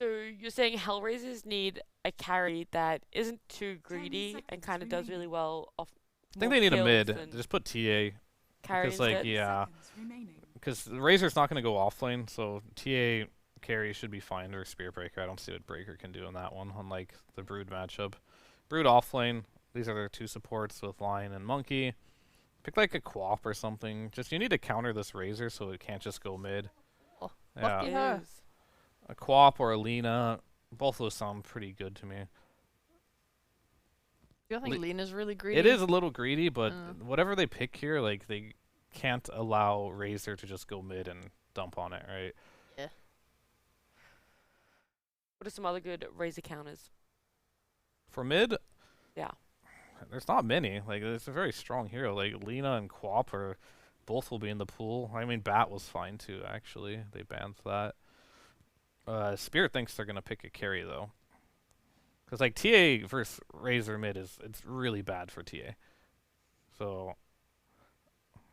So you're saying HellRaisers need a carry that isn't too greedy and kind of does really well off I think more they need a kills mid. than Just put TA carry because like instead? yeah, because the Razor's not gonna go offlane, so TA carry should be fine or Spear Breaker. I don't see what Breaker can do in that one, unlike the Brood matchup. Brood offlane. These are their two supports with Lion and Monkey. Pick like a Quap or something. Just you need to counter this Razor so it can't just go mid. Oh, Yeah, lucky her. Is a Quap or a Lina. Both of those sound pretty good to me. Do you think Le- Lena's really greedy? It is a little greedy, but Mm. whatever they pick here, like they can't allow Razor to just go mid and dump on it, right? Yeah. what are some other good Razor counters? For mid, Yeah. there's not many. Like it's a very strong hero. Like Lina and Quap are both will be in the pool. I mean, Bat was fine too. Actually, they banned that. Spirit thinks they're gonna pick a carry though, because like TA versus Razor mid it's really bad for TA. So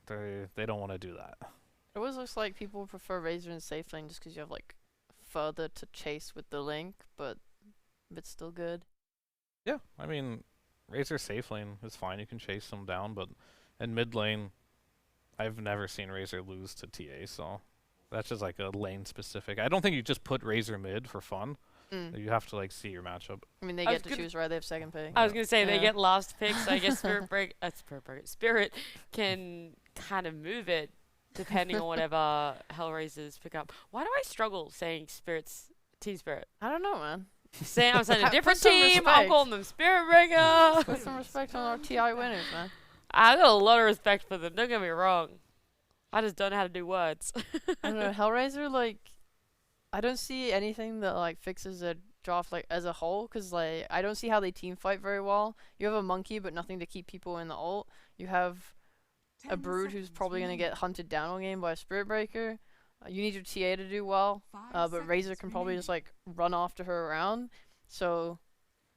they don't want to do that. It always looks like people prefer Razor and safe lane just because you have like further to chase with the link, but it's still good. Yeah, I mean, Razor safe lane is fine. You can chase them down, but in mid lane, I've never seen Razor lose to TA. So that's just like a lane specific. I don't think you just put Razor mid for fun. Mm. You have to like see your matchup. I mean, they I was get to gonna- choose right. They have second pick. I was gonna say they Yeah. get last pick, so I guess Spirit can kind of move it depending on whatever HellRaisers pick up. Why do I struggle saying Spirit's Team Spirit? I don't know, man. Saying I'm saying a Put different some team. I'm respect. calling them Spirit Breaker. Put some respect on our TI winners, man. I got a lot of respect for them. Don't get me wrong. I just don't know how to do words. I don't know. Hellraiser, like, I don't see anything that like fixes a draft like as a whole, cause like I don't see how they team fight very well. You have a monkey, but nothing to keep people in the ult. You have a brood who's probably gonna get hunted down all game by a spirit breaker. You need your TA to do well, but Razor can probably just like run after her around. So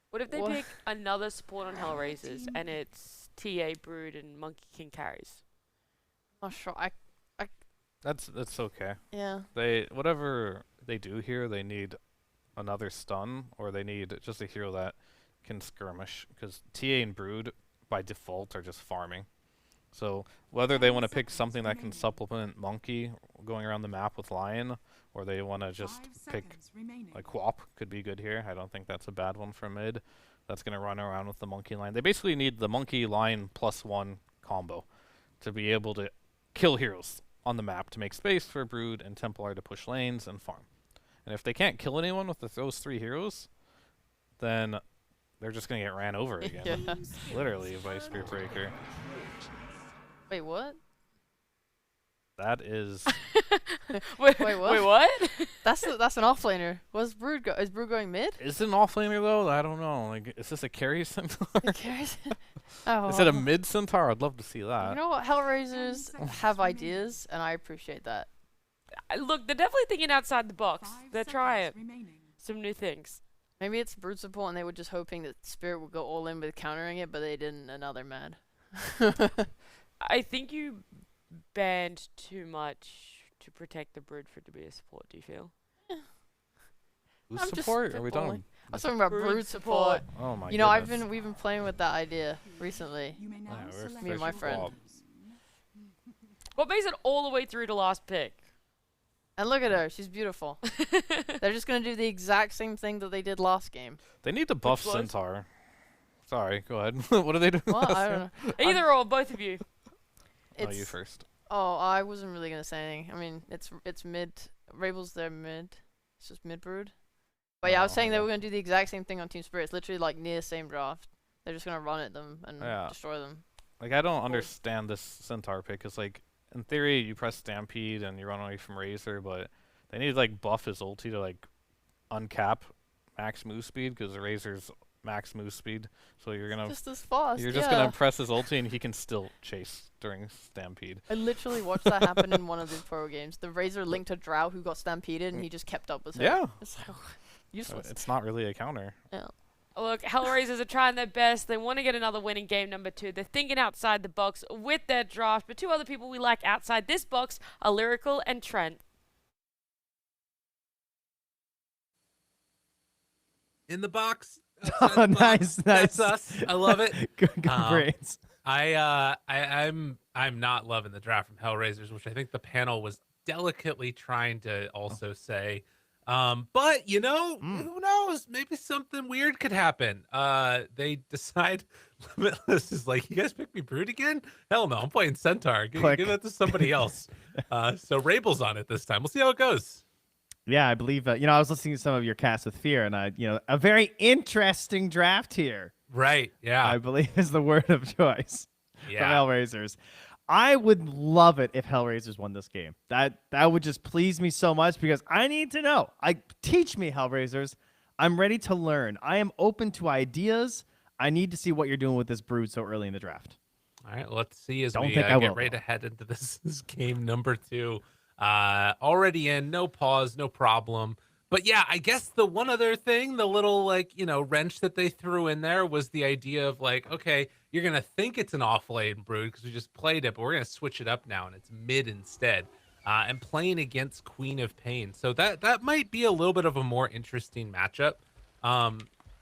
What if they Wha- pick another support on HellRaisers and it's TA, Brood, and Monkey King carries? not sure. That's okay. Yeah. They whatever they do here, they need another stun or they need just a hero that can skirmish because TA and Brood by default are just farming. So whether they want to pick something that can supplement Monkey going around the map with Lion, or they want to just pick like Quap could be good here. I don't think that's a bad one for mid. That's gonna run around with the Monkey line. They basically need the Monkey line +1 combo to be able to kill heroes on the map to make space for Brood and Templar to push lanes and farm. And if they can't kill anyone with those three heroes, then they're just gonna get ran over again. Yeah. Literally by Spirit Breaker. Wait, what? That is Wait, Wait, what? Wait, what? That's an offlaner. Is Brood going mid? is it an offlaner though? I don't know. Like, is this a carry centaur? Who cares? Oh. Is it a mid centaur? I'd love to see that. You know what? Hellraisers have ideas, and I appreciate that. Look, they're definitely thinking outside the box. They're trying some new things. Maybe it's Brood support, and they were just hoping that Spirit would go all in with countering it, but they didn't, and now they're mad. I think you banned too much to protect the Brood for it to be a support, do you feel? Who's I'm just support? Are we spitballing. talking? I was talking about Brood Brood support. support. Oh my You know, goodness. we've been playing with that idea recently. Yeah, we're Me and my fish friend. Bob. What makes it all the way through to last pick? And look at her, she's beautiful. They're just gonna do the exact same thing that they did last game. They need to buff was? centaur. Sorry, go ahead. What are they doing? What? last I game? don't know. Either or, both of you. Oh, you It's first. oh, I wasn't really gonna say anything. I mean, it's mid. Rabel's their mid. It's just mid Brood. But yeah, I was Oh, saying they okay. were gonna do the exact same thing on Team Spirit. It's literally like near same draft. They're just gonna run at them and Yeah. destroy them. Like, I don't understand this centaur pick. Cause like, in theory, you press Stampede and you run away from Razor, but they need to like buff his ulti to like uncap max move speed, cause the Razor's max move speed. So you're gonna Just as fast. you're just yeah. gonna press his ulti and he can still chase during Stampede. I literally watched that happen in one of the pro games. The Razor linked a Drow who got stampeded, and he just kept up with her. Yeah. It's like, So useless. it's not really a counter. Yeah. Look, HellRaisers are trying their best. They want to get another win in game number 2. They're thinking outside the box with their draft. But two other people we like outside this box are Lyrical and Trent. in the box. Oh, nice. That's us. I love it. Good brains. I'm not loving the draft from HellRaisers, which I think the panel was delicately trying to also say. But who knows? Maybe something weird could happen. They decide Limitless is like, you guys pick me Brood again? Hell no, I'm playing Centaur. Give that to somebody else. So Rabel's on it this time. We'll see how it goes. Yeah, I believe, I was listening to some of your Cast with Fear, and a very interesting draft here. Right, yeah. I believe is the word of choice from Yeah. HellRaisers. I would love it if HellRaisers won this game. That would just please me so much because I need to know. Teach me, HellRaisers. I'm ready to learn. I am open to ideas. I need to see what you're doing with this Brood so early in the draft. All right, let's see as Don't we think I get will, ready though. to head into this game number 2. Already in, no pause, no problem. But yeah, I guess the one other thing, the little wrench that they threw in there was the idea of like, okay, you're gonna think it's an off-lane Brood because we just played it, but we're gonna switch it up now and it's mid instead. And playing against Queen of Pain, so that might be a little bit of a more interesting matchup.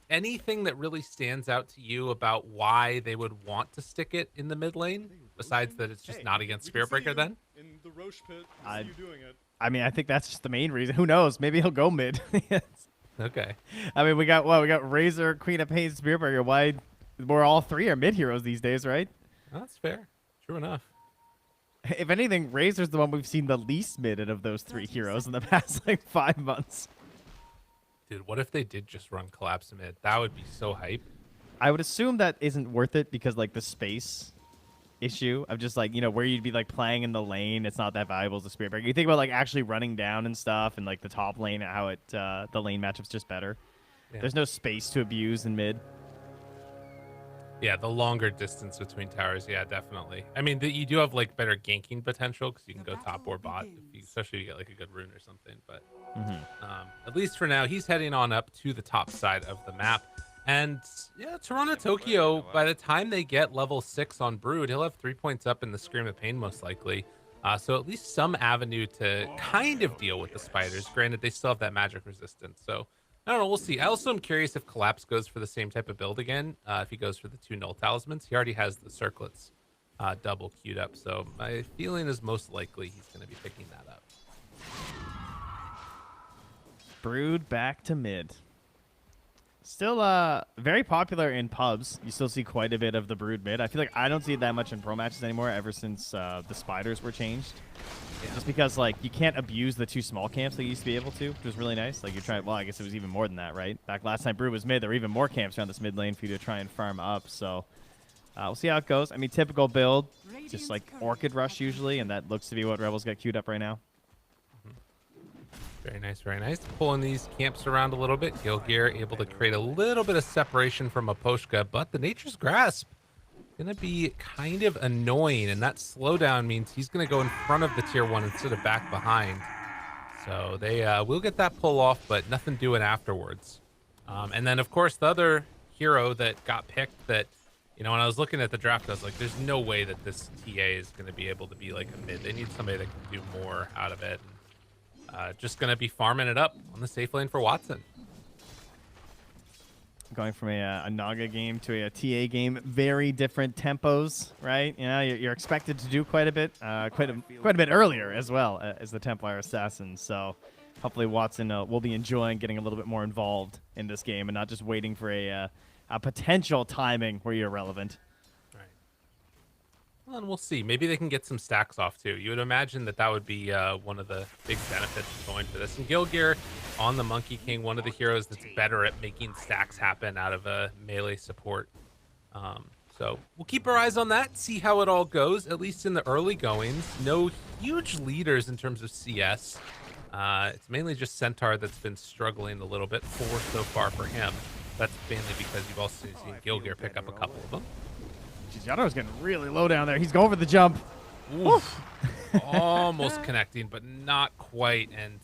Anything that really stands out to you about why they would want to stick it in the mid lane, besides that it's just not against Spirit Breaker then? In the Roche pit, I- you doing it. I mean, I think that's just the main reason. Who knows? Maybe he'll go mid. Okay. I mean, we got Razor, Queen of Pain, Spearburger. Why? We're all three are mid heroes these days, right? That's fair. True enough. If anything, Razor's the one we've seen the least mid of those 3 heroes in the past 5 months. Dude, what if they did just run Collapse mid? That would be so hype. I would assume that isn't worth it because the space issue of just where you'd be playing in the lane, it's not that valuable as a Spirit Breaker. You think about actually running down and stuff, and the top lane, how the lane matchup's just better. Yeah. There's no space to abuse in mid. Yeah, the longer distance between towers, yeah, definitely. I mean, you do have better ganking potential because you can go top or bot, especially if you get a good rune or something. But at least for now, he's heading on up to the top side of the map. And yeah, Toronto Tokyo, by the time they get level 6 on Brood, he'll have 3 points up in the Scream of Pain most likely. So at least some avenue to kind of deal with the spiders. Granted, they still have that magic resistance. So I don't know, we'll see. I also am curious if Collapse goes for the same type of build again. If he goes for the 2 null talismans, he already has the circlets double queued up. So my feeling is most likely he's going to be picking that up. Brood back to mid. Still very popular in pubs. You still see quite a bit of the Brood mid. I feel like I don't see it that much in pro matches anymore ever since the spiders were changed. Yeah. Just because you can't abuse the 2 small camps that you used to be able to, which was really nice. You're trying, well, I guess it was even more than that, right? Back last time Brood was mid, there were even more camps around this mid lane for you to try and farm up. So we'll see how it goes. I mean, typical build, just Orchid Rush usually, and that looks to be what Rebels got queued up right now. Very nice, very nice. Pulling these camps around a little bit. Gilgear able to create a little bit of separation from Aposhka, but the Nature's Grasp going to be kind of annoying, and that slowdown means he's going to go in front of the tier 1 instead of back behind. So they will get that pull off, but nothing doing afterwards. And then, of course, the other hero that got picked that, when I was looking at the draft, I was like, there's no way that this TA is going to be able to be a mid. They need somebody that can do more out of it. Just going to be farming it up on the safe lane for Watson. Going from a Naga game to a TA game, very different tempos, right? You're expected to do quite a bit, quite a bit earlier as well as the Templar Assassin. So hopefully Watson will be enjoying getting a little bit more involved in this game and not just waiting for a potential timing where you're relevant. Well, and we'll see. Maybe they can get some stacks off too. You would imagine that would be one of the big benefits of going for this. And Gilgear on the Monkey King, one of the heroes that's better at making stacks happen out of a melee support. So we'll keep our eyes on that, see how it all goes, at least in the early goings. No huge leaders in terms of CS. It's mainly just Centaur that's been struggling a little bit so far for him. That's mainly because you've also seen Gilgear pick up a couple of them. Jeez, Yadaro's getting really low down there. He's going for the jump. Oof. Almost connecting, but not quite. And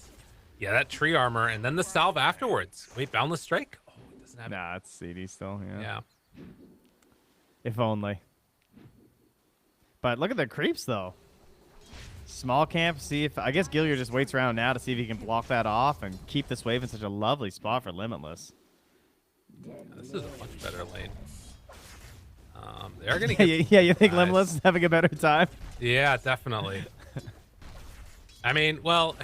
yeah, that tree armor, and then the salve afterwards. Wait, Boundless Strike? Oh, he doesn't have. Nah, it's CD still. Yeah. If only. But look at the creeps though. Small camp. See if I guess Gilgear just waits around now to see if he can block that off and keep this wave in such a lovely spot for Limitless. This is a much better lane. They are going to get... yeah, you think Nice. Limitless is having a better time? Yeah, definitely. I mean, well,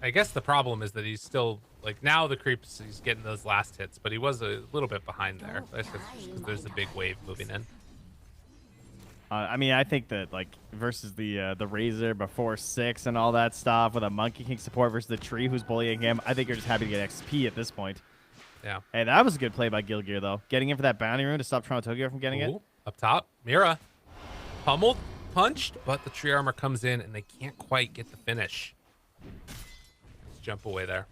I guess the problem is that he's still, like, now the creeps, he's getting those last hits, but he was a little bit behind there. That's just because there's a big wave moving in. I mean, I think that, like, versus the Razor before 6 and all that stuff with a Monkey King support versus the Tree who's bullying him, I think you're just happy to get XP at this point. Yeah. Hey, that was a good play by Gilgear, though. Getting in for that bounty rune to stop Toronto Tokyo from getting it. Ooh, up top, Mira. Pummeled, punched, but the tree armor comes in and they can't quite get the finish. Let's jump away there.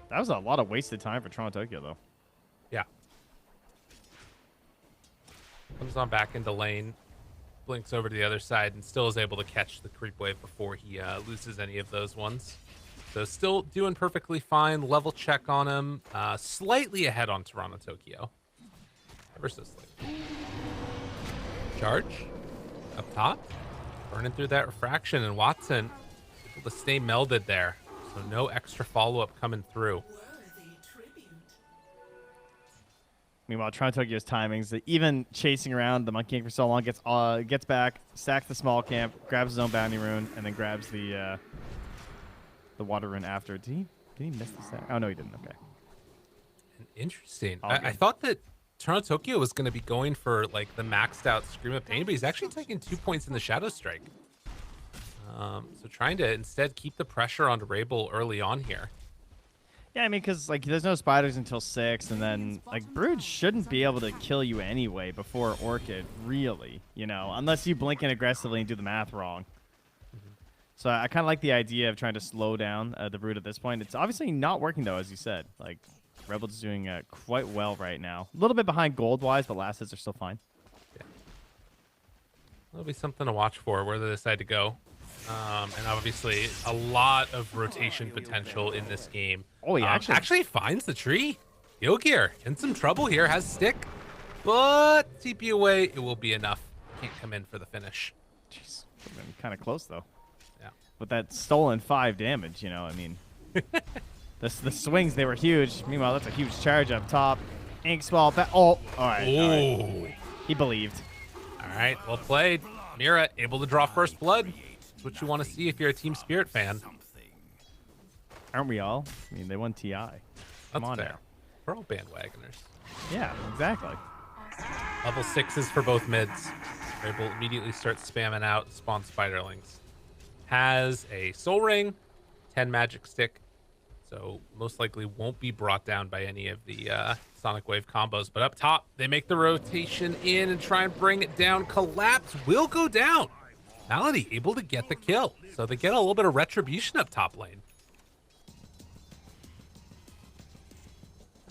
That was a lot of wasted time for Toronto Tokyo, though. Yeah. Comes on back into lane, blinks over to the other side, and still is able to catch the creep wave before he loses any of those ones. So still doing perfectly fine. Level check on him. Slightly ahead on Toronto Tokyo. Ever so slightly. Charge. Up top. Burning through that refraction, and Watson able to stay melded there. So no extra follow-up coming through. Meanwhile, Toronto Tokyo's timings, even chasing around the Monkey King for so long, gets back, stacks the small camp, grabs his own bounty rune, and then grabs the water rune after. Did he miss the stack? Oh, no, he didn't. Okay. Interesting. All I good. thought that Toronto Tokyo was going to be going for like the maxed out Scream of Pain, but he's actually taking 2 points in the Shadow Strike. So trying to instead keep the pressure onto Rabel early on here. Yeah, I mean, because, like, there's no spiders until 6, and then, like, Brood shouldn't be able to kill you anyway before Orchid, really, you know, unless you blink in aggressively and do the math wrong. So I kind of like the idea of trying to slow down the Brood at this point. It's obviously not working, though, as you said. Like, Rebel's doing quite well right now. A little bit behind gold-wise, but last hits are still fine. Yeah. That'll be something to watch for, where they decide to go. And obviously, a lot of rotation potential in this game. Oh, he actually finds the tree. Gilgear in some trouble here, has stick, but TP away, it will be enough. Can't come in for the finish. Jeez, kind of close, though. Yeah. With that stolen 5 damage, you know, I mean, the swings, they were huge. Meanwhile, that's a huge charge up top. Ink Swell, oh, all right. Oh. He believed. All right, well played. Mira able to draw first blood. That's what you want to see if you're a TSpirit fan. Aren't we all? I mean, they won TI. Come on fair. now. We're all bandwagoners. Yeah, exactly. Level 6s for both mids. Rabel immediately starts spamming out spawn spiderlings. Has a soul ring, 10 magic stick, so most likely won't be brought down by any of the Sonic Wave combos. But up top, they make the rotation in and try and bring it down. Collapse will go down. Malady able to get the kill, so they get a little bit of retribution up top lane.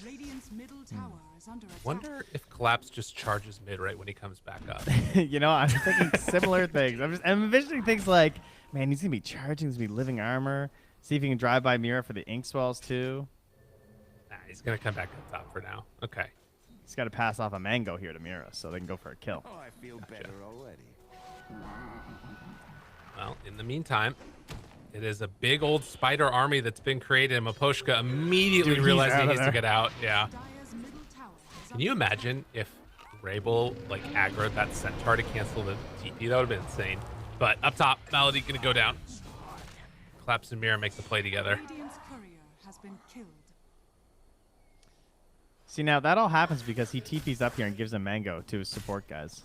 Radiant's middle tower is under attack. Wonder if Collapse just charges mid right when he comes back up. You know, I'm thinking similar things. I'm envisioning things like, man, he's going to be charging, he's going to be living armor. See if he can drive by Mira for the ink swells, too. Nah, he's going to come back up top for now. Okay. He's got to pass off a mango here to Mira so they can go for a kill. Oh, I feel better already. Well, in the meantime, it is a big old spider army that's been created, and Maposhka immediately Dude, realized he he's out of needs to there. get out. Yeah. Dire's middle tower is Can you imagine if Rabel, like, aggroed that centaur to cancel the TP? That would have been insane. But up top, Malady going to go down. Collapse and Mira make the play together. Radiant's courier has been killed. See, now that all happens because he TPs up here and gives a mango to his support guys.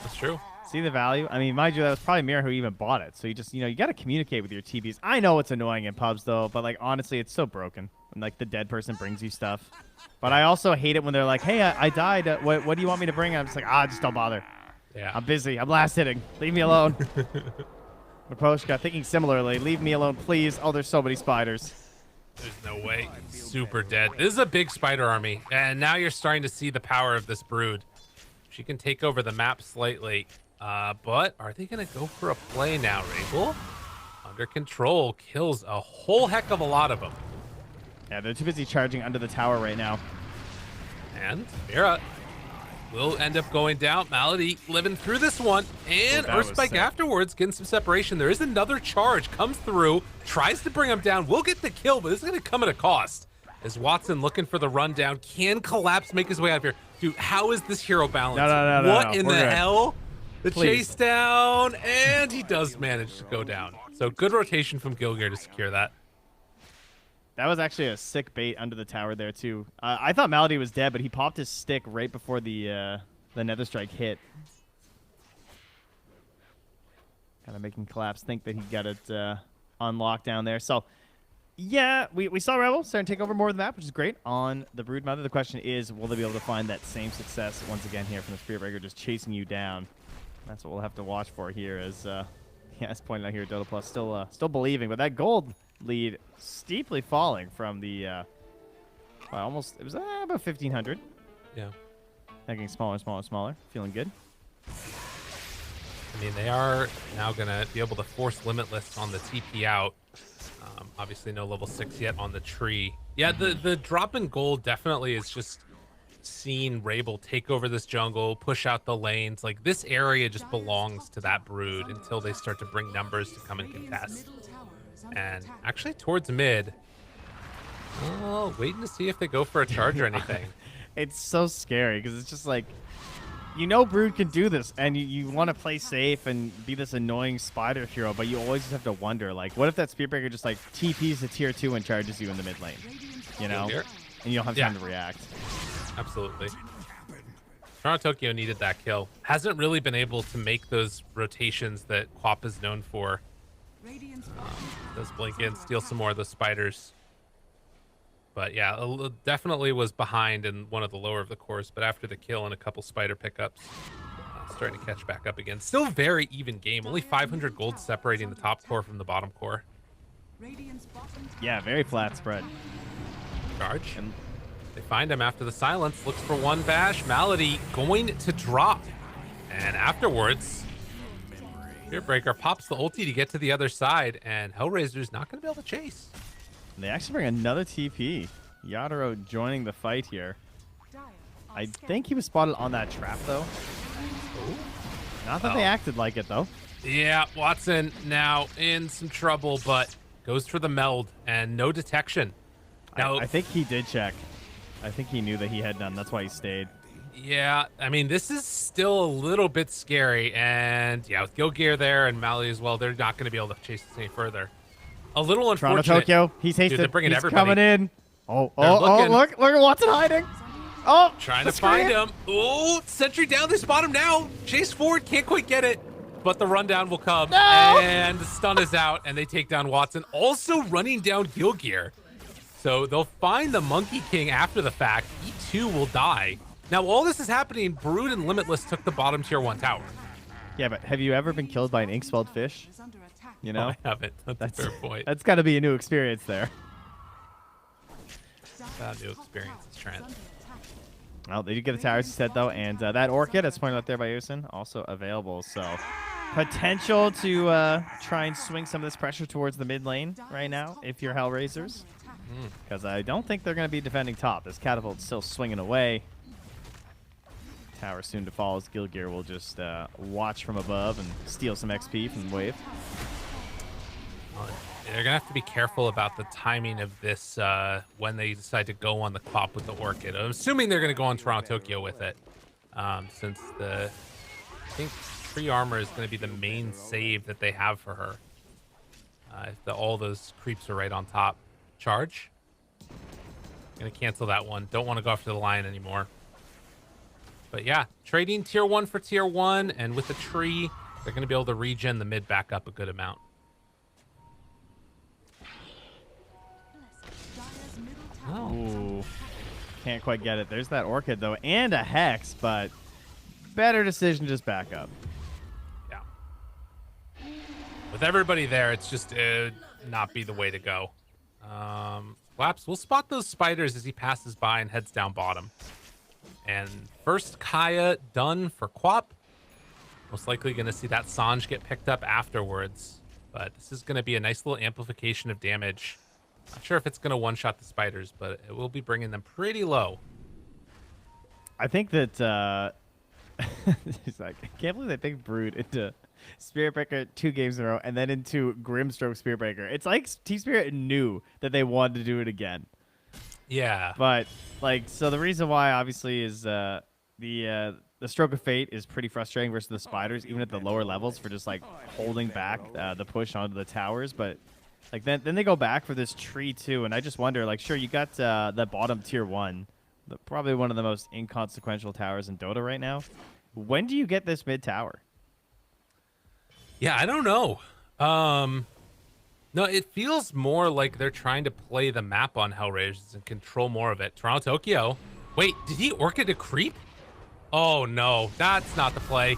That's true. See the value? I mean, mind you, that was probably Mira who even bought it. So you just, you know, you got to communicate with your TPs. I know it's annoying in pubs, though, but, like, honestly, it's so broken. When, like, the dead person brings you stuff. But I also hate it when they're like, hey, I died. What do you want me to bring? I'm just like, just don't bother. Yeah. I'm busy. I'm last hitting. Leave me alone. Maposhka thinking similarly. Leave me alone, please. Oh, there's so many spiders. There's no way. Super dead. This is a big spider army, and now you're starting to see the power of this brood. She can take over the map slightly, but are they going to go for a play now, Rabel? Under control, kills a whole heck of a lot of them. Yeah, they're too busy charging under the tower right now. And Mira will end up going down. Malady living through this one, and that was Earthspike sick. afterwards getting some separation. There is another charge, comes through, tries to bring him down, will get the kill, but this is going to come at a cost. Is Watson looking for the rundown? Can Collapse make his way out of here? Dude, how is this hero balanced? No, What in we're the good. hell? The Please. chase down, and he does manage to go down. So good rotation from Gilgear to secure that. That was actually a sick bait under the tower there, too. I thought Malady was dead, but he popped his stick right before the Nether Strike hit. Kind of making Collapse think that he got it on lockdown there. So, yeah, we saw Rebel starting to take over more of the map, which is great on the Brood Mother. The question is, will they be able to find that same success once again here from the Spirit Breaker just chasing you down? That's what we'll have to watch for here as, yeah, as pointed out here, Dota Plus still believing. But that gold lead steeply falling from the, well, almost, it was about 1,500. Yeah. Getting smaller and smaller and smaller. Feeling good. I mean, they are now going to be able to force Limitless on the TP out. Obviously, no level 6 yet on the tree. Yeah, the drop in gold definitely is just seeing Rabel take over this jungle, push out the lanes. Like, this area just belongs to that Brood until they start to bring numbers to come and contest. And actually, towards mid, oh, waiting to see if they go for a charge or anything. It's so scary because it's just like, you know Brood can do this, and you want to play safe and be this annoying spider hero, but you always just have to wonder, like, what if that Spearbreaker just, like, TPs to tier 2 and charges you in the mid lane? You know? And you don't have time to react. Absolutely. Toronto Tokyo needed that kill. Hasn't really been able to make those rotations that Quap is known for. Does blink in, steal some more of the spiders. But yeah, definitely was behind in one of the lower of the cores, but after the kill and a couple spider pickups, starting to catch back up again. Still very even game. Only 500 gold separating the top core from the bottom core. Yeah, very flat spread. Charge. And they find him after the silence. Looks for one bash. Malady going to drop. And afterwards, Spearbreaker pops the ulti to get to the other side, and HellRaisers not going to be able to chase. They actually bring another TP. Yadaro joining the fight here. I think he was spotted on that trap, though. Not that they acted like it, though. Yeah, Watson now in some trouble, but goes for the meld and no detection. Now, I think he did check. I think he knew that he had none. That's why he stayed. Yeah, I mean, this is still a little bit scary. And yeah, with Gilgear there and Mally as well, they're not going to be able to chase this any further. A little unfortunate. Toronto Tokyo, he's hasted. Dude, they're bringing he's everybody. Coming in. Oh, looking. look at Watson hiding. Oh, trying to find him. Oh, sentry down. They spot him now. Chase forward, can't quite get it. But the rundown will come. No! And the stun is out, and they take down Watson. Also running down Gilgear. So they'll find the Monkey King after the fact. He too will die. Now, while this is happening, Brood and Limitless took the bottom tier 1 tower. Yeah, but have you ever been killed by an ink-spelled fish? You know? No, I haven't. That's a fair point. That's got to be a new experience there. New experience, Trent. Well, they do get the towers, he said, though, and that Orchid, as pointed out there by Usin, also available. So, potential to try and swing some of this pressure towards the mid lane right now, if you're HellRaisers. Because I don't think they're going to be defending top. This Catapult's still swinging away. Tower soon to fall as Gilgear will just watch from above and steal some XP from the wave. They're going to have to be careful about the timing of this when they decide to go on the Quap with the Orchid. I'm assuming they're going to go on Toronto Tokyo with it, since I think Tree Armor is going to be the main save that they have for her. If all those creeps are right on top. Charge. Going to cancel that one. Don't want to go after the Lion anymore. But yeah, trading tier 1 for tier 1, and with the tree, they're going to be able to regen the mid back up a good amount. Oh. Ooh. Can't quite get it. There's that Orchid, though, and a Hex, but better decision just back up. Yeah. With everybody there, it's just not be the way to go. Laps, we'll spot those spiders as he passes by and heads down bottom. And first Kaya done for Quap. Most likely going to see that Sanj get picked up afterwards. But this is going to be a nice little amplification of damage. Not sure if it's going to one-shot the spiders, but it will be bringing them pretty low. I think that it's like, I can't believe they picked Brood into Spearbreaker 2 games in a row and then into Grimstroke Spearbreaker. It's like TSpirit knew that they wanted to do it again. Yeah. But like, so the reason why obviously is the stroke of fate is pretty frustrating versus the spiders, even at the lower levels, for just like holding back the push onto the towers. But like then they go back for this tree too, and I just wonder, like, sure, you got that bottom tier 1, probably one of the most inconsequential towers in Dota right now. When do you get this mid tower? Yeah, I don't know. No, it feels more like they're trying to play the map on HellRaisers and control more of it. Toronto Tokyo. Wait, did he Orchid a creep? Oh no, that's not the play.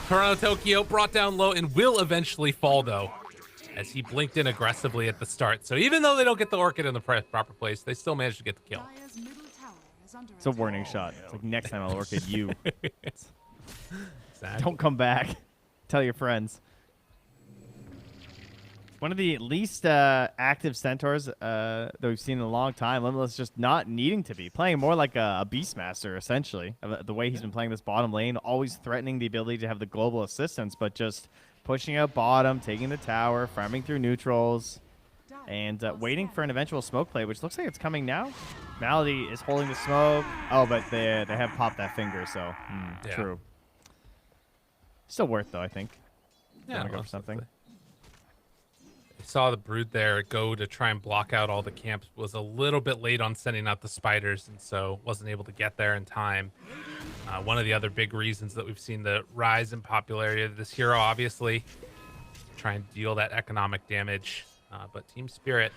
Toronto Tokyo brought down low and will eventually fall though, as he blinked in aggressively at the start. So even though they don't get the Orchid in the proper place, they still managed to get the kill. Dire's middle tower is under It's a warning shot. It's like, next time I'll Orchid you. Exactly. Don't come back. Tell your friends. One of the least active centaurs that we've seen in a long time. Limitless just not needing to be. Playing more like a Beastmaster, essentially. The way he's been playing this bottom lane. Always threatening the ability to have the global assistance, but just pushing out bottom, taking the tower, farming through neutrals, and waiting for an eventual smoke play, which looks like it's coming now. Malady is holding the smoke. Oh, but they have popped that finger, so Yeah. true. Still worth, though, I think. Yeah, Wanna go for most something? likely. I saw the Brood there go to try and block out all the camps. Was a little bit late on sending out the spiders, and so wasn't able to get there in time. One of the other big reasons that we've seen the rise in popularity of this hero, obviously, try and deal that economic damage. But TSpirit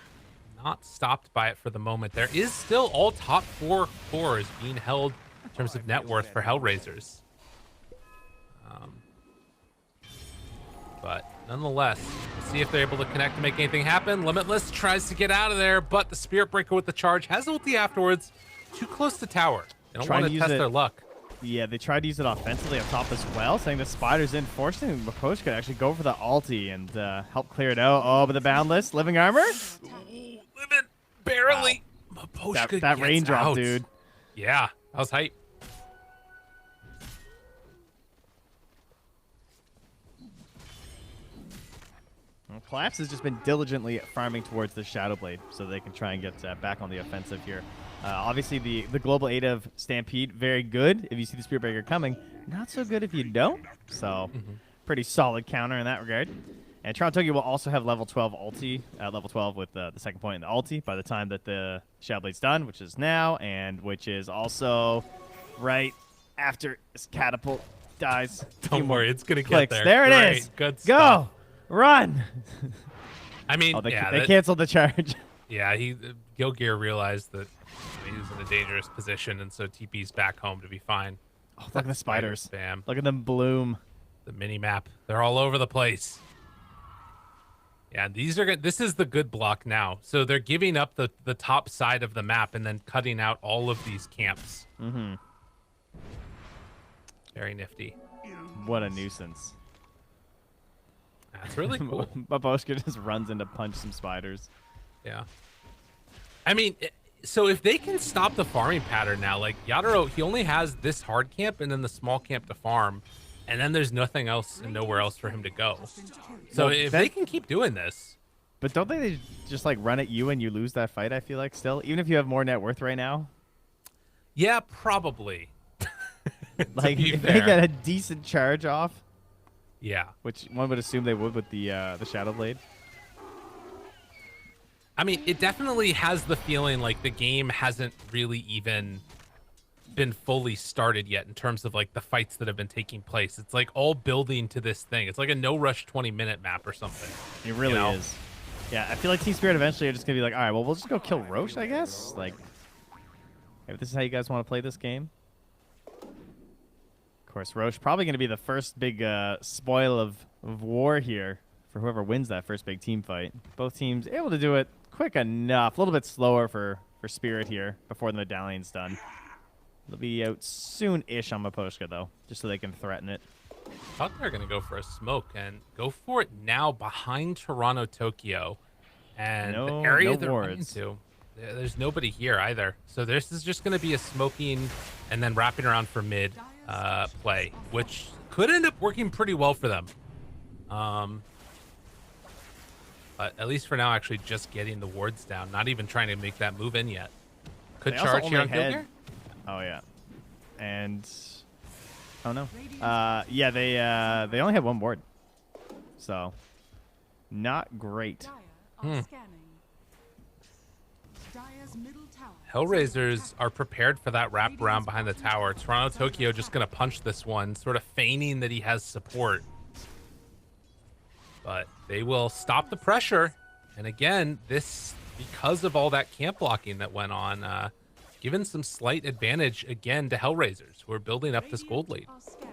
not stopped by it for the moment. There is still all top 4 cores being held in terms of net worth for HellRaisers. But nonetheless, we'll see if they're able to connect to make anything happen. Limitless tries to get out of there, but the Spirit Breaker with the charge has ulti afterwards. Too close to tower. They don't want to test their luck. Yeah, they tried to use it offensively up top as well, saying the spiders in, forcing Maposh could actually go for the ulti and help clear it out. Oh, but the Boundless, Living Armor? Limit barely. Maposhka That gets raindrop, out. dude. Yeah, that was hype. Well, Collapse has just been diligently farming towards the Shadow Blade so they can try and get back on the offensive here. Obviously, the global aid of Stampede, very good if you see the Spirit Breaker coming. Not so good if you don't. So, pretty solid counter in that regard. And Toronto Tokyo will also have level 12 ulti, level 12 with the second point in the ulti by the time that the Shadow Blade's done, which is now, and which is also right after this catapult dies. Don't worry, it's going to get Clicks. there. There it Great, is. Good Go! stuff. Run! I mean, Oh, they yeah, canceled the charge. yeah, Gilgear realized that he was in a dangerous position, and so TP's back home to be fine. Oh, look at the spiders. Bam. Look at them bloom. The mini map. They're all over the place. Yeah, these are good. This is the good block now. So they're giving up the top side of the map and then cutting out all of these camps. Mm-hmm. Very nifty. What a nuisance. That's really cool. Baboshka just runs in to punch some spiders. Yeah. I mean, so if they can stop the farming pattern now, like Yadaro, he only has this hard camp and then the small camp to farm, and then there's nothing else and nowhere else for him to go. So Well, if they can keep doing this, But don't they just like run at you and you lose that fight, I feel like, still? Even if you have more net worth right now? yeah, probably. Like, be if they fair. get a decent charge off, Yeah. which one would assume they would with the Shadow Blade. I mean, it definitely has the feeling like the game hasn't really even been fully started yet in terms of like the fights that have been taking place. It's like all building to this thing. It's like a no rush 20-minute map or something. It really know? is. Yeah, I feel like TSpirit eventually are just going to be like, all right, well, we'll just go kill Roche, I guess? Like, if this is how you guys want to play this game. Of course, Roche probably going to be the first big spoil of war here for whoever wins that first big team fight. Both teams able to do it quick enough. A little bit slower for Spirit here before the medallion's done. They'll be out soon-ish on Maposhka, though, just so they can threaten it. Thought they were going to go for a smoke and go for it now behind Toronto Tokyo. And the area no they're running wards. to, there's nobody here either. So this is just going to be a smoking and then wrapping around for mid play, which could end up working pretty well for them. But at least for now, actually just getting the wards down, not even trying to make that move in yet. Could They also charge here only on had- Gilgir? Oh yeah, and oh no, yeah, they only had one ward, so not great. Dire Hmm. are scanning. Dire's middle tower. HellRaisers are prepared for that wraparound behind the tower. Toronto Tokyo just going to punch this one, sort of feigning that he has support. But they will stop the pressure. And again, this, because of all that camp blocking that went on, given some slight advantage again to HellRaisers, who are building up this gold lead. Are scanning.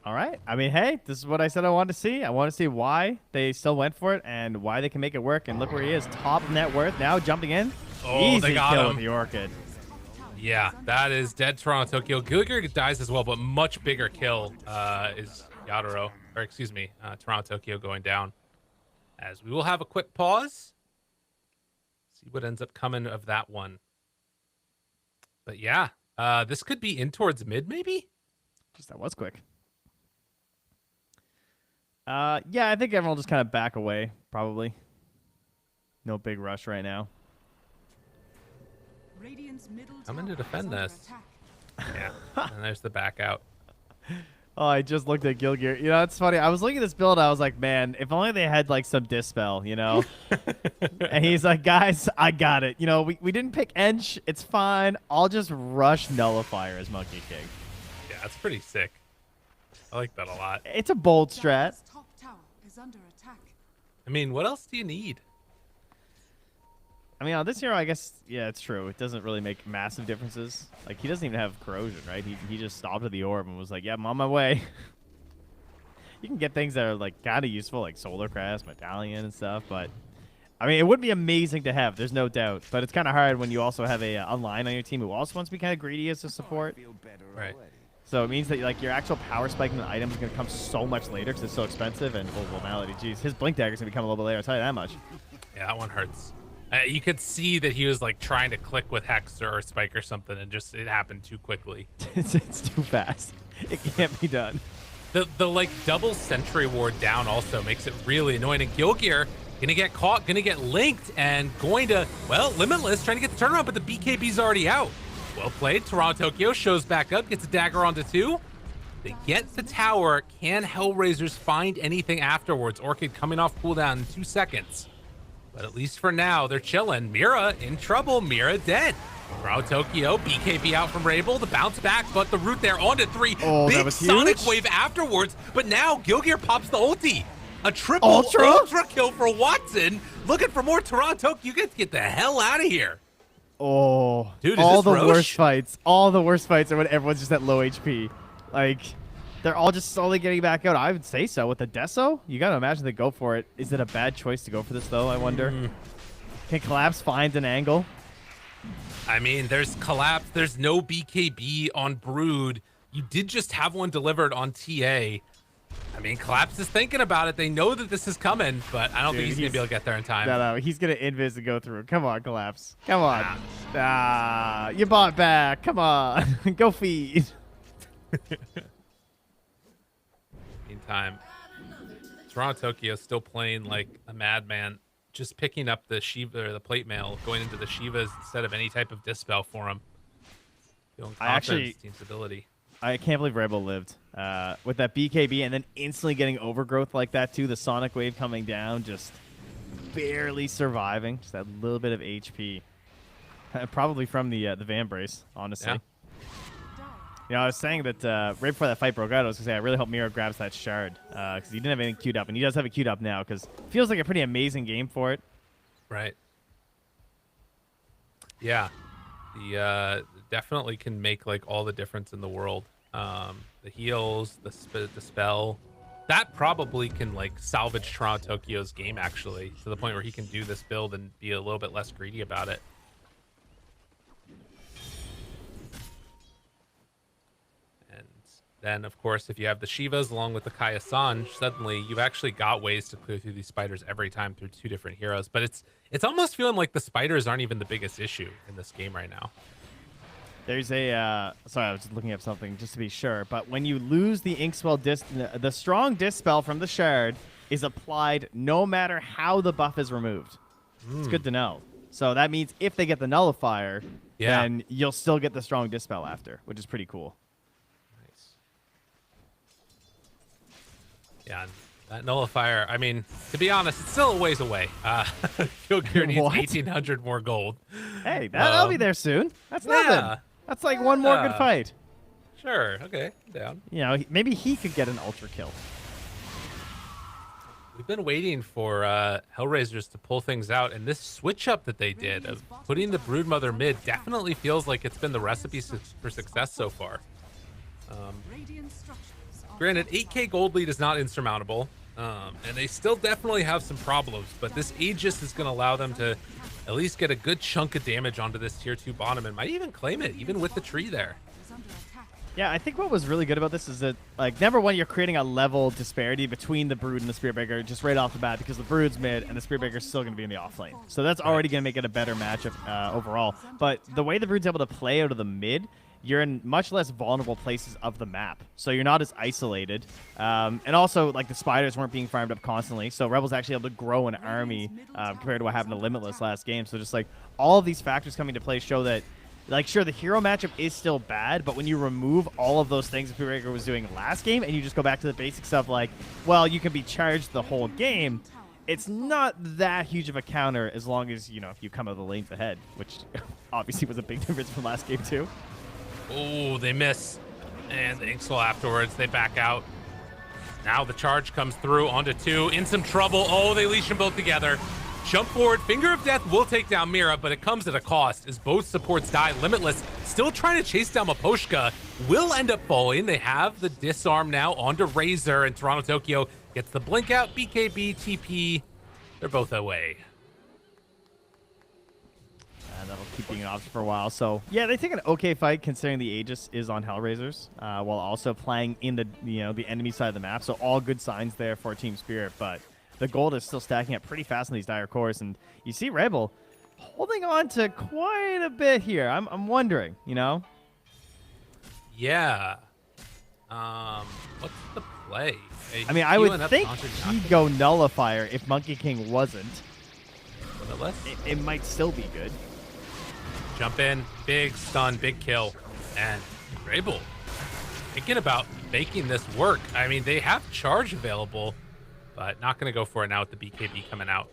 All right. I mean, hey, this is what I said I wanted to see. I want to see why they still went for it and why they can make it work. And look where he is, top net worth now, jumping in. Oh, Easy they got kill him. with the Orchid. Yeah, that is dead Toronto Tokyo. Gilgir dies as well, but much bigger kill is Yadaro, or excuse me, Toronto Tokyo going down. As we will have a quick pause. See what ends up coming of that one. But yeah, this could be in towards mid, maybe? Just that was quick. Yeah, I think everyone will just kind of back away, probably. No big rush right now. Radiant's middle Coming to tower defend is under this. attack. Yeah, and there's the back out. Oh, I just looked at Gilgir. You know, it's funny. I was looking at this build. I was like, man, if only they had, like, some Dispel, you know? And he's like, guys, I got it. You know, we didn't pick Ench. It's fine. I'll just rush Nullifier as Monkey King. Yeah, that's pretty sick. I like that a lot. It's a bold strat. Dire's top tower is under attack. I mean, what else do you need? I mean, on this hero, I guess, yeah, it's true. It doesn't really make massive differences. Like, he doesn't even have corrosion, right? He just stopped at the orb and was like, yeah, I'm on my way. You can get things that are, like, kind of useful, like Solar Crest, Medallion, and stuff, but... I mean, it would be amazing to have, there's no doubt. But it's kind of hard when you also have a line on your team who also wants to be kind of greedy as a support. Right. So it means that, like, your actual power spike in the item is going to come so much later because it's so expensive. And, oh, well, Malady, geez, his Blink Dagger's going to become a little bit later, I'll tell you that much. Yeah, that one hurts. You could see that he was like trying to click with Hex or Spike or something, and just it happened too quickly. It's too fast. It can't be done. The like double sentry ward down also makes it really annoying. And Gilgir gonna get caught, gonna get linked, and going to, well, Limitless trying to get the turnaround, but the BKB's already out. Well played. Toronto Tokyo shows back up, gets a dagger onto 2. They get the tower. Can HellRaisers find anything afterwards? Orchid coming off cooldown in 2 seconds. But at least for now, they're chilling. Mira in trouble. Mira dead. Toronto Tokyo, BKB out from Rabel. The bounce back, but the root there onto 3. Oh, that Big was Sonic huge. wave afterwards. But now Gilgir pops the ulti. A triple Ultra? ultra kill for Watson. Looking for more Toronto. You get the hell out of here. Oh, Dude, is all this the Roche? worst fights. All the worst fights are when everyone's just at low HP. Like, they're all just slowly getting back out. I would say so. With the Deso, you got to imagine they go for it. Is it a bad choice to go for this, though, I wonder? Can Collapse find an angle? I mean, there's Collapse. There's no BKB on Brood. You did just have one delivered on TA. I mean, Collapse is thinking about it. They know that this is coming, but I don't Dude, think he's going to be able to get there in time. No, he's going to invis and go through. Come on, Collapse. Come on. You bought back. Come on. Go feed. Meantime, Toronto Tokyo still playing like a madman, just picking up the Shiva or the plate mail, going into the Shivas instead of any type of dispel for him. Feeling confidence, team stability. I can't believe Rebel lived with that BKB and then instantly getting overgrowth like that too. The Sonic Wave coming down, just barely surviving. Just that little bit of HP, probably from the Van Brace, honestly. Yeah. You know, I was saying that right before that fight broke out, I was gonna say I really hope Miro grabs that shard because he didn't have anything queued up, and he does have it queued up now because it feels like a pretty amazing game for it. Right. Yeah. The definitely can make like all the difference in the world. The heals, the spell, that probably can like salvage Toronto Tokyo's game actually to the point where he can do this build and be a little bit less greedy about it. And then of course, if you have the Shivas along with the Kaya-san, suddenly you've actually got ways to clear through these spiders every time through 2 different heroes. But it's almost feeling like the spiders aren't even the biggest issue in this game right now. There's a sorry, I was just looking up something just to be sure. But when you lose the Inkswell the strong dispel from the shard is applied no matter how the buff is removed. It's good to know. So that means if they get the nullifier, Yeah. then you'll still get the strong dispel after, which is pretty cool. Nice. Yeah, and that nullifier, I mean, to be honest, it's still a ways away. Field Gear needs What? 1,800 more gold. Hey, that'll be there soon. That's nothing. Yeah. That's like one more good Yeah. fight. Sure, okay, I'm down. You know, maybe he could get an ultra kill. We've been waiting for HellRaisers to pull things out, and this switch up that they did of putting the Broodmother mid definitely feels like it's been the recipe for success so far. Radiant structures are Granted, 8k gold lead is not insurmountable, and they still definitely have some problems, but this Aegis is going to allow them to at least get a good chunk of damage onto this tier 2 bottom, and might even claim it, even with the tree there. is under attack. Yeah, I think what was really good about this is that, like, number one, you're creating a level disparity between the Brood and the Spiritbreaker just right off the bat because the Brood's mid and the Spiritbreaker's still going to be in the off lane. So that's already going to make it a better matchup overall. But the way the Brood's able to play out of the mid, you're in much less vulnerable places of the map. So you're not as isolated. And also, like, the spiders weren't being farmed up constantly. So Rebel's actually able to grow an army compared to what happened to Limitless last game. So just, like, all of these factors coming to play show that, like, sure, the hero matchup is still bad, but when you remove all of those things Spiritbreaker was doing last game and you just go back to the basics of, like, well, you can be charged the whole game, it's not that huge of a counter as long as, you know, if you come out of the lanes ahead, which obviously was a big difference from last game, too. Oh, they miss. And the Inkswell afterwards, they back out. Now the charge comes through onto 2, in some trouble. Oh, they leash them both together. Jump forward, Finger of Death will take down Mira, but it comes at a cost as both supports die. Limitless still trying to chase down Maposhka, will end up falling. They have the disarm now onto Razor, and Toronto Tokyo gets the blink out. BKB, TP, they're both away. And that'll keep being an option for a while. So, yeah, they take an okay fight considering the Aegis is on HellRaisers, while also playing in the, you know, the enemy side of the map. So all good signs there for Team Spirit, but the gold is still stacking up pretty fast in these dire cores, and you see Rebel holding on to quite a bit here. I'm wondering, you know? Yeah. What's the play? I mean, I would think he'd go Nullifier if Monkey King wasn't. It might still be good. Jump in, big stun, big kill, and Rebel thinking about making this work. I mean, they have charge available, but not going to go for it now with the BKB coming out.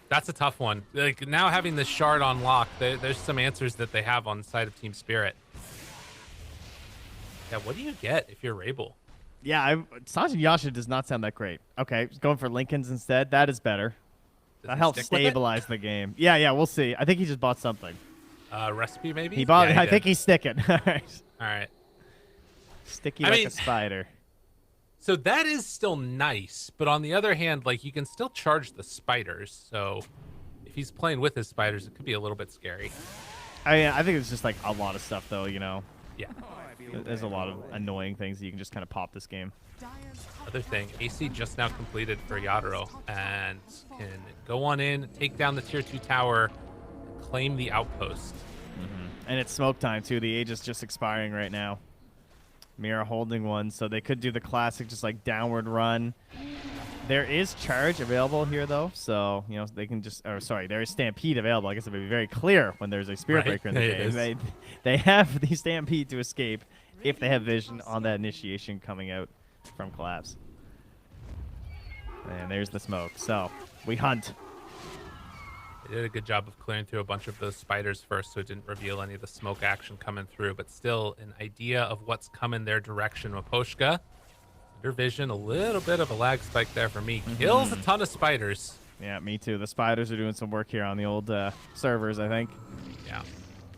That's a tough one. Like, now having this shard on lock, there's some answers that they have on the side of Team Spirit. Yeah, what do you get if you're Rebel? Yeah, Sanjin Yasha does not sound that great. Okay, going for Lincoln's instead. That is better. Does That he helps stick with it? stabilize the game. Yeah, we'll see. I think he just bought something. Recipe, maybe? He bought. Yeah, I think he's sticking. All right. All right. Sticky I like mean, a spider. So that is still nice, but on the other hand, like, you can still charge the spiders. So if he's playing with his spiders, it could be a little bit scary. I think it's just like a lot of stuff, though. You know, Yeah. there's a lot of annoying things that you can just kind of pop this game. Other thing, AC just now completed for Yadro and can go on in, take down the tier 2 tower, claim the outpost. And it's smoke time too. The age is just expiring right now. Mira holding one, so they could do the classic, just like downward run. There is charge available here, though, so you know they can just. Or sorry, there is Stampede available. I guess it would be very clear when there's a Spirit Right, Breaker in the it game. is. They have the Stampede to escape if they have vision on that initiation coming out from Collapse. And there's the smoke. So we hunt. They did a good job of clearing through a bunch of those spiders first, so it didn't reveal any of the smoke action coming through, but still an idea of what's coming their direction. Maposhka, under vision, a little bit of a lag spike there for me. Kills a ton of spiders. Yeah, me too. The spiders are doing some work here on the old servers, I think. Yeah,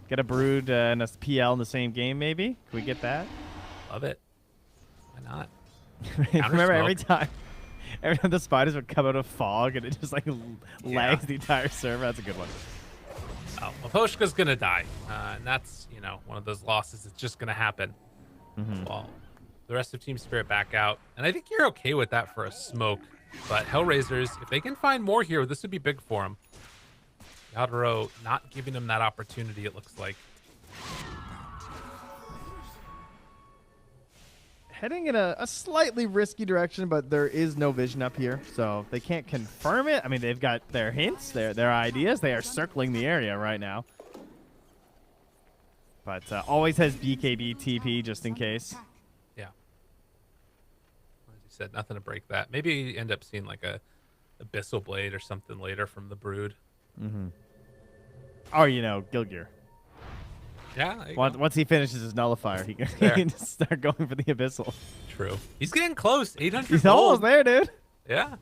Get a Brood and a PL in the same game, maybe? Can we get that? love it. Why not? Remember every Counter-smoke. time the spiders would come out of fog and it just like Yeah. lags the entire server. That's a good one. Oh, Maposhka's gonna die, and that's, you know, one of those losses that's just gonna happen. Well, the rest of Team Spirit back out, and I think you're okay with that for a smoke. But HellRaisers, if they can find more here, this would be big for them. Yadro not giving them that opportunity, it looks like. heading in a slightly risky direction, but there is no vision up here, so they can't confirm it. I mean, they've got their hints, their ideas. They are circling the area right now. But always has BKB TP just in case. Yeah. As you said, nothing to break that. Maybe you end up seeing like a Abyssal Blade or something later from the Brood. Mm-hmm. Or, Gilgear. Yeah. There you go. Once he finishes his nullifier, he can start going for the Abyssal. True. He's getting close. 800 He's gold. almost there, dude. Yeah.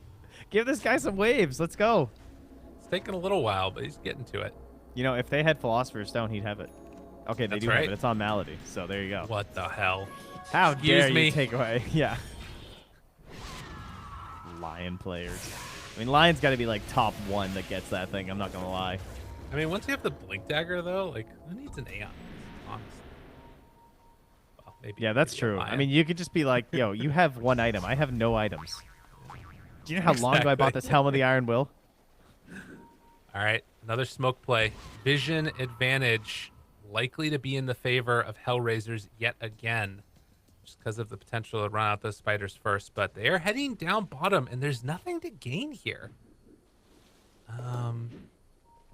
Give this guy some waves. Let's go. It's taking a little while, but he's getting to it. If they had Philosopher's Stone, he'd have it. Okay, they That's do have right. it. It's on Malady, so there you go. What the hell? How Excuse dare me. you take away? Yeah. Lion players. I mean, Lion's got to be like top 1 that gets that thing. I'm not going to lie. I mean, once you have the Blink Dagger, though, like, who needs an Aeon? Honestly. Well, maybe. Yeah, that's maybe a true. I Lion. mean, you could just be like, yo, you have 1 item. I have no items. Do you know how long ago I bought Exactly. this Helm of the Iron Will? All right, another smoke play. Vision advantage likely to be in the favor of HellRaisers yet again, just because of the potential to run out those spiders first. But they are heading down bottom, and there's nothing to gain here.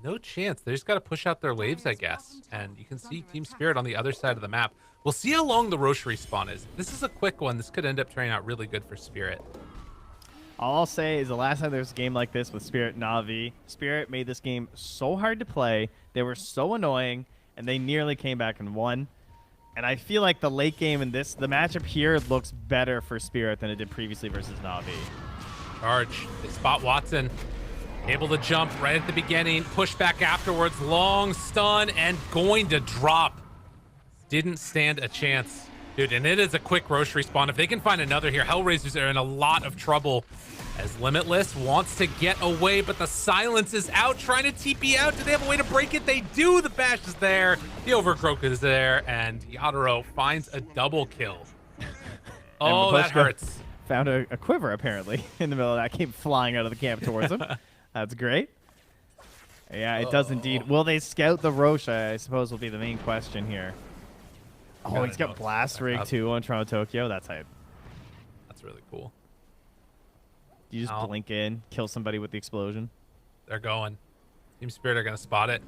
No chance. They just got to push out their waves, I guess. And you can see TSpirit on the other side of the map. We'll see how long the Roche respawn is. This is a quick one. This could end up turning out really good for Spirit. All I'll say is the last time there was a game like this with Spirit Navi, Spirit made this game so hard to play. They were so annoying, and they nearly came back and won. And I feel like the late game in this, the matchup here looks better for Spirit than it did previously versus Navi. Charge. They spot Watson. Able to jump right at the beginning. Push back afterwards. Long stun and going to drop. Didn't stand a chance. Dude, and it is a quick Roche respawn. If they can find another here, HellRaisers are in a lot of trouble. As Limitless wants to get away, but the silence is out, trying to TP out. Do they have a way to break it? They do. The bash is there. The Overgrowth is there. And Yadaro finds a double kill. Oh, that Mapushka hurts. Found a quiver, apparently, in the middle of that. Came flying out of the camp towards him. That's great. Yeah, it does indeed. Will they scout the Roche, I suppose, will be the main question here. Oh, Gotta he's know got it's Blast back Rig, up. too, on Toronto Tokyo. That's hype. That's really cool. You just Oh. blink in, kill somebody with the explosion. They're going. TSpirit are going to spot it.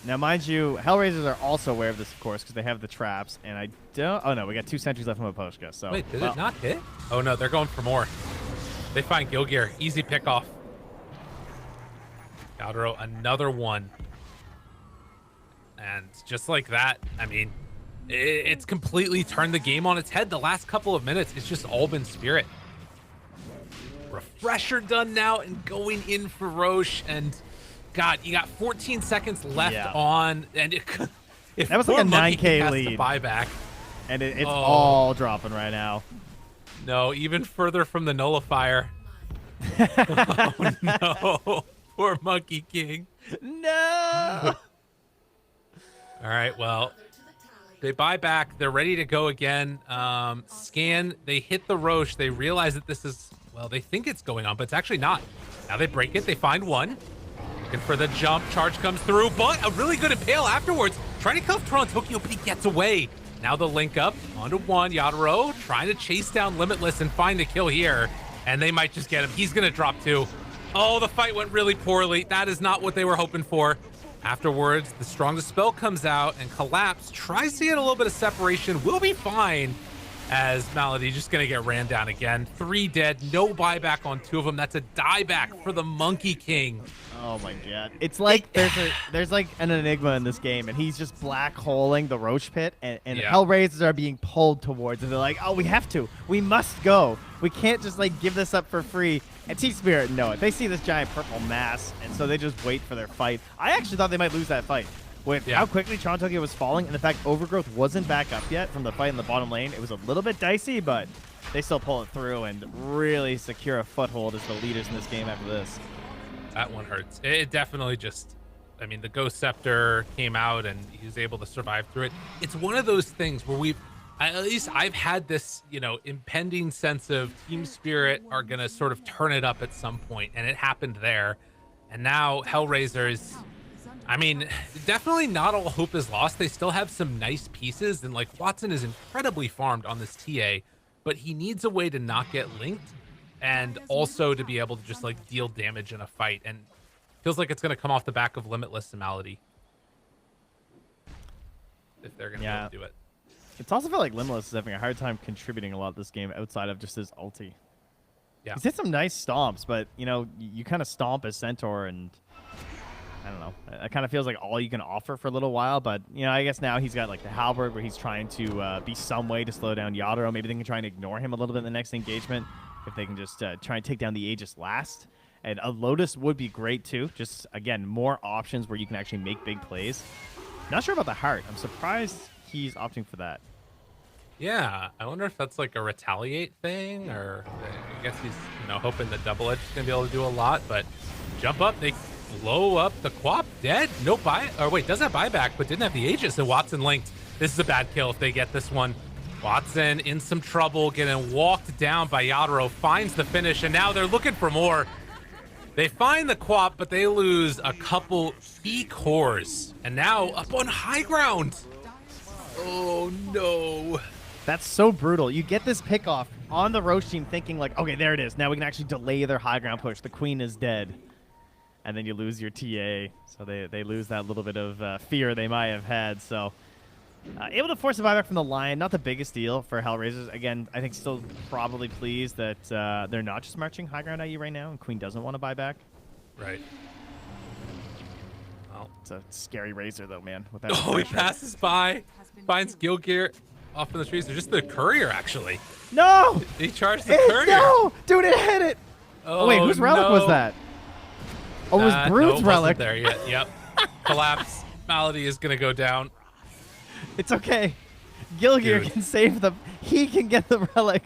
Now, mind you, HellRaisers are also aware of this, of course, because they have the traps, and I don't... Oh, no, we got 2 sentries left from Mapushka, so... Wait, did well, it not hit? Oh, no, they're going for more. They find Gilgear. Easy pickoff. Yadaro, another one. And just like that, I mean, it's completely turned the game on its head. The last couple of minutes, it's just all been Spirit. Refresher done now and going in for Roche. And, God, you got 14 seconds left on. And if That was like a Monkey 9K has to lead. buy back. And it's Oh. all dropping right now. No, even further from the nullifier. Oh, no. Poor Monkey King. No! All right, well, they buy back. They're ready to go again. Scan, they hit the Roche. They realize that this is, well, they think it's going on, but it's actually not. Now they break it. They find one. Looking for the jump. Charge comes through, but a really good impale afterwards. Trying to kill Toronto Tokyo, but he gets away. Now the link up onto one. Yadaro trying to chase down Limitless and find the kill here. And they might just get him. He's going to drop too. Oh, the fight went really poorly. That is not what they were hoping for. Afterwards, the strongest spell comes out and Collapse tries to get a little bit of separation. Will be fine as Malady just going to get ran down again. 3 dead, no buyback on 2 of them. That's a dieback for the Monkey King. Oh my god. It's like there's like an enigma in this game, and he's just black holing the Roche pit, and Yeah. HellRaisers are being pulled towards it. They're like, oh, we have to. We must go. We can't just like give this up for free. And TSpirit know it. They see this giant purple mass, and so they just wait for their fight. I actually thought they might lose that fight. With how quickly Toronto Tokyo was falling, and the fact Overgrowth wasn't back up yet from the fight in the bottom lane, it was a little bit dicey, but they still pull it through and really secure a foothold as the leaders in this game after this. That one hurts. It definitely just, I mean, the Ghost Scepter came out and he was able to survive through it. It's one of those things where at least I've had this, impending sense of TSpirit are going to sort of turn it up at some point, and it happened there. And now HellRaisers, I mean, definitely not all hope is lost. They still have some nice pieces, and like Watson is incredibly farmed on this TA, but he needs a way to not get linked and also to be able to just like deal damage in a fight. And feels like it's going to come off the back of Limitless and Malady if they're going to be able to do it. It's also felt like Limitless is having a hard time contributing a lot this game outside of just his ulti. Yeah. He's hit some nice stomps, but you know, you kind of stomp as Centaur, and I don't know. It kind of feels like all you can offer for a little while, but you know, I guess now he's got like the Halberd where he's trying to be some way to slow down Yadro. Maybe they can try and ignore him a little bit in the next engagement if they can just try and take down the Aegis last. And a Lotus would be great too. Just again, more options where you can actually make big plays. Not sure about the Heart. I'm surprised he's opting for that. Yeah, I wonder if that's like a retaliate thing, or I guess he's, you know, hoping the Double Edge is gonna be able to do a lot. But jump up, they blow up the Quap, dead. No buy, or wait, does have buyback, but didn't have the Aegis. And Watson linked. This is a bad kill if they get this one. Watson in some trouble, getting walked down by Yadro, finds the finish, and now they're looking for more. They find the Quap, but they lose a couple key cores, and now up on high ground. Oh no. That's so brutal. You get this pick off on the Roche team thinking like, okay, there it is. Now we can actually delay their high ground push. The Queen is dead. And then you lose your TA. So they lose that little bit of fear they might have had. So able to force a buyback from the Lion. Not the biggest deal for HellRaisers. Again, I think still probably pleased that they're not just marching high ground at you right now. And Queen doesn't want to buy back. Right. Well, it's a scary Razor though, man. With that he passes by, finds Gilgear off in the trees. They're just the courier, actually. No! He charged the courier. No! Dude, it hit it! Oh, wait, whose relic was that? Oh, it was Brood's no, relic. Wasn't there yet. Yep. Collapse. Malady is going to go down. It's okay. Gilgear can save them. He can get the relic.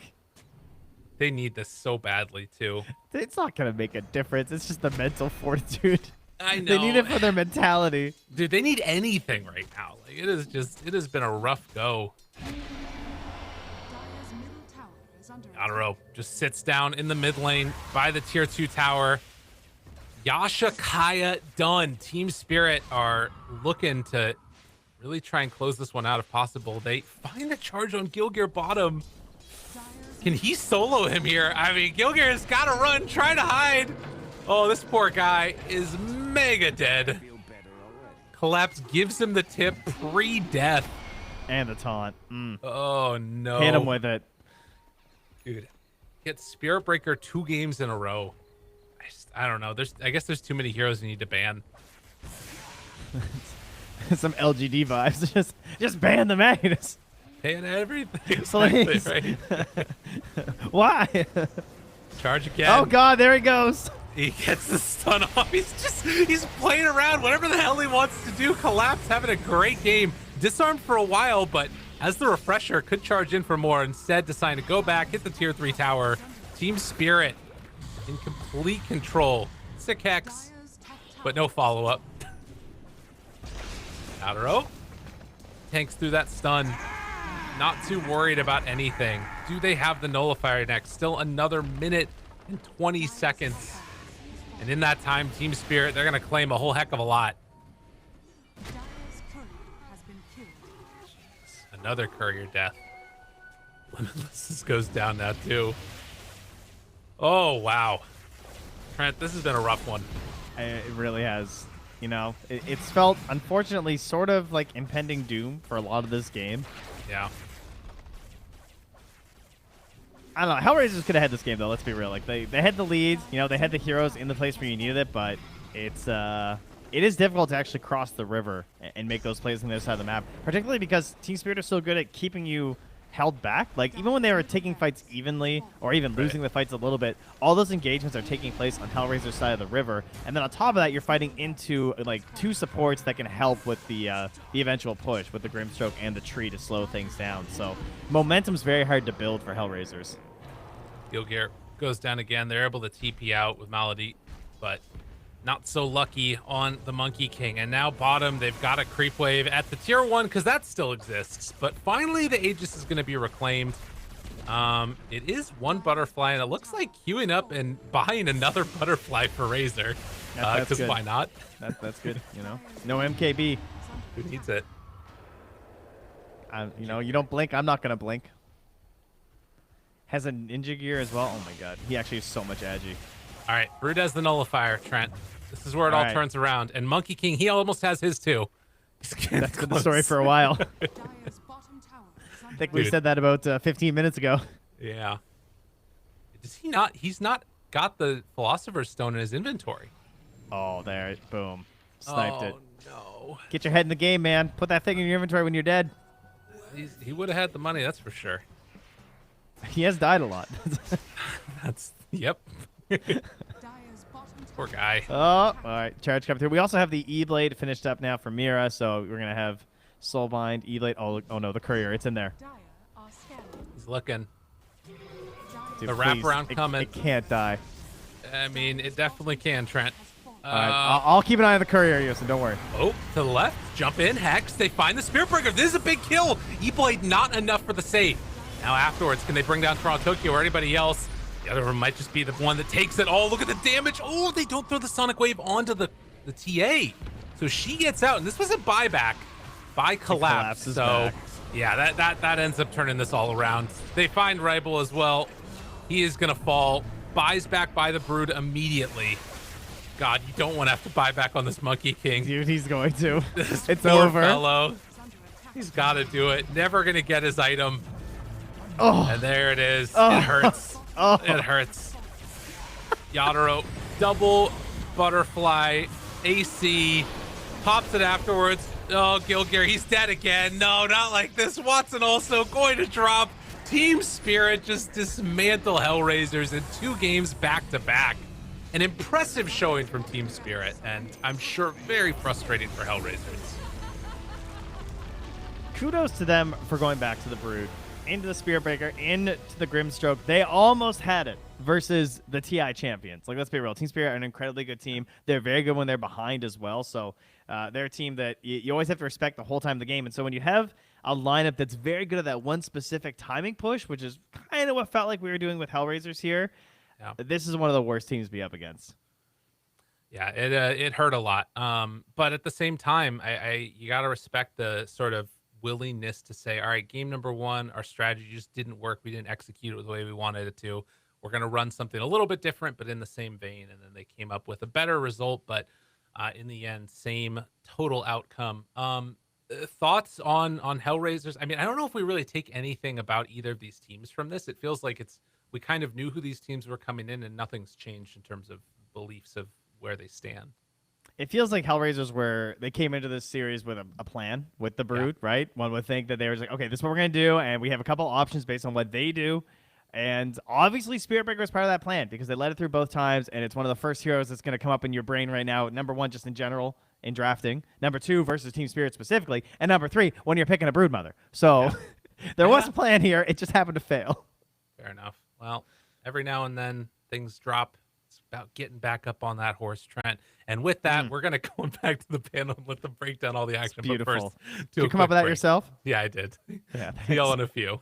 They need this so badly, too. It's not going to make a difference. It's just the mental fortitude. I know. They need it for their mentality. Dude, they need anything right now. Like, it has been a rough go. Yadro just sits down in the mid lane by the tier 2 tower. Yasha, Kaya, done. TeamSpirit are looking to really try and close this one out if possible. They find a charge on Gilgear bottom. Can he solo him here? I mean, Gilgear has got to run, try to hide. Oh, this poor guy is mega dead. Collapse gives him the tip pre-death. And the taunt. Oh, no. Hit him with it. Dude, get Spirit Breaker 2 games in a row. I don't know. I guess there's too many heroes you need to ban. Some LGD vibes. Just ban the Magnus. Ban everything. Please. Right? Why? Charge again. Oh god, there he goes. He gets the stun off. He's playing around. Whatever the hell he wants to do. Collapse having a great game. Disarmed for a while, but as the refresher could charge in for more, instead deciding to go back, hit the tier 3 tower. TeamSpirit in complete control. Sick Hex, but no follow-up. Yadro tanks through that stun. Not too worried about anything. Do they have the nullifier next? Still another minute and 20 seconds. And in that time, TeamSpirit, they're going to claim a whole heck of a lot. Another courier death. Limitless goes down now too. Oh wow, Trent, this has been a rough one. It really has. You know, it's felt unfortunately sort of like impending doom for a lot of this game. Yeah. I don't know. HellRaisers could have had this game though. Let's be real. Like they had the leads. You know, they had the heroes in the place where you needed it, but it is difficult to actually cross the river and make those plays on the other side of the map, particularly because TeamSpirit are so good at keeping you held back. Like, even when they were taking fights evenly or even losing the fights a little bit, all those engagements are taking place on HellRaiser's side of the river. And then on top of that, you're fighting into, like, 2 supports that can help with the eventual push with the Grimstroke and the tree to slow things down. So, momentum's very hard to build for HellRaisers. Gilgear goes down again. They're able to TP out with Malady, but not so lucky on the Monkey King. And now bottom, they've got a creep wave at the tier 1 because that still exists. But finally, the Aegis is going to be reclaimed. It is 1 butterfly, and it looks like queuing up and buying another butterfly for Razor. That's Because good. why not? That's good. No MKB. Who needs it? You don't blink. I'm not gonna blink. Has a ninja gear as well. Oh my god, he actually is so much agi. All right, Brood has the nullifier, Trent. This is where it all right. turns around. And Monkey King, he almost has his too. That's been the story for a while. Dire's bottom tower is I under think we Dude. said that about 15 minutes ago. Yeah. Does he not? He's not got the Philosopher's Stone in his inventory. Oh, there, boom, sniped it. No. Get your head in the game, man. Put that thing in your inventory when you're dead. He would have had the money, that's for sure. He has died a lot. Yep. Dire's bottom Poor tower. guy. Oh, all right, charge coming through. We also have the E-Blade finished up now for Mira, so we're gonna have Soulbind, E-Blade. Oh no, the Courier, it's in there. Dire are scanning. He's looking. Dire Dude, The please, wraparound it- coming. It can't die. I mean, it definitely can, Trent. has fallen. All right, I'll keep an eye on the Courier, Yosin. Don't worry. Oh, to the left. Jump in, Hex. They find the Spirit Breaker. This is a big kill. E-Blade not enough for the save. Now afterwards, can they bring down Toronto Tokyo or anybody else? The other one might just be the one that takes it. Oh, look at the damage. Oh, they don't throw the Sonic Wave onto the TA. So she gets out, and this was a buyback by Collapse. collapses So back. yeah, that ends up turning this all around. They find Ribel as well. He is gonna fall. Buys back by the Brood immediately. God, you don't want to have to buy back on this Monkey King. Dude, he's going to. This It's poor over. fellow. Is under attack. He's got to do it. Never gonna get his item. Oh, And there it is. Oh. It hurts. oh. It hurts. Yadaro, double butterfly, AC, pops it afterwards. Oh, Gilgear, he's dead again. No, not like this. Watson also going to drop. Team Spirit just dismantle HellRaisers in 2 games back to back. An impressive showing from Team Spirit, and I'm sure very frustrating for HellRaisers. Kudos to them for going back to the Brood, into the Spirit Breaker, into the Grimstroke. They almost had it versus the TI champions. Like, let's be real. Team Spirit are an incredibly good team. They're very good when they're behind as well. So they're a team that you always have to respect the whole time of the game. And so when you have a lineup that's very good at that one specific timing push, which is kind of what felt like we were doing with HellRaisers here, Yeah. this is one of the worst teams to be up against. Yeah, it hurt a lot. But at the same time, you got to respect the sort of willingness to say, all right, game number 1, our strategy just didn't work. We didn't execute it the way we wanted it to. We're going to run something a little bit different, but in the same vein. And then they came up with a better result, but in the end, same total outcome. Thoughts on HellRaisers? I mean, I don't know if we really take anything about either of these teams from this. It feels like we kind of knew who these teams were coming in, and nothing's changed in terms of beliefs of where they stand. It feels like HellRaisers they came into this series with a plan with the Brood, right? One would think that they were just like, okay, this is what we're going to do, and we have a couple options based on what they do. And obviously Spirit Breaker is part of that plan because they led it through both times, and it's one of the first heroes that's going to come up in your brain right now. Number 1, just in general in drafting. Number 2, versus Team Spirit specifically. And number 3, when you're picking a Brood Mother. So there was a plan here. It just happened to fail. Fair enough. Well, every now and then things drop. It's about getting back up on that horse, Trent. And with that, we're going to go back to the panel and let them break down all the action. Beautiful. But first, Did you come up with that yourself? Yeah, I did. Yeah. Yell on a few.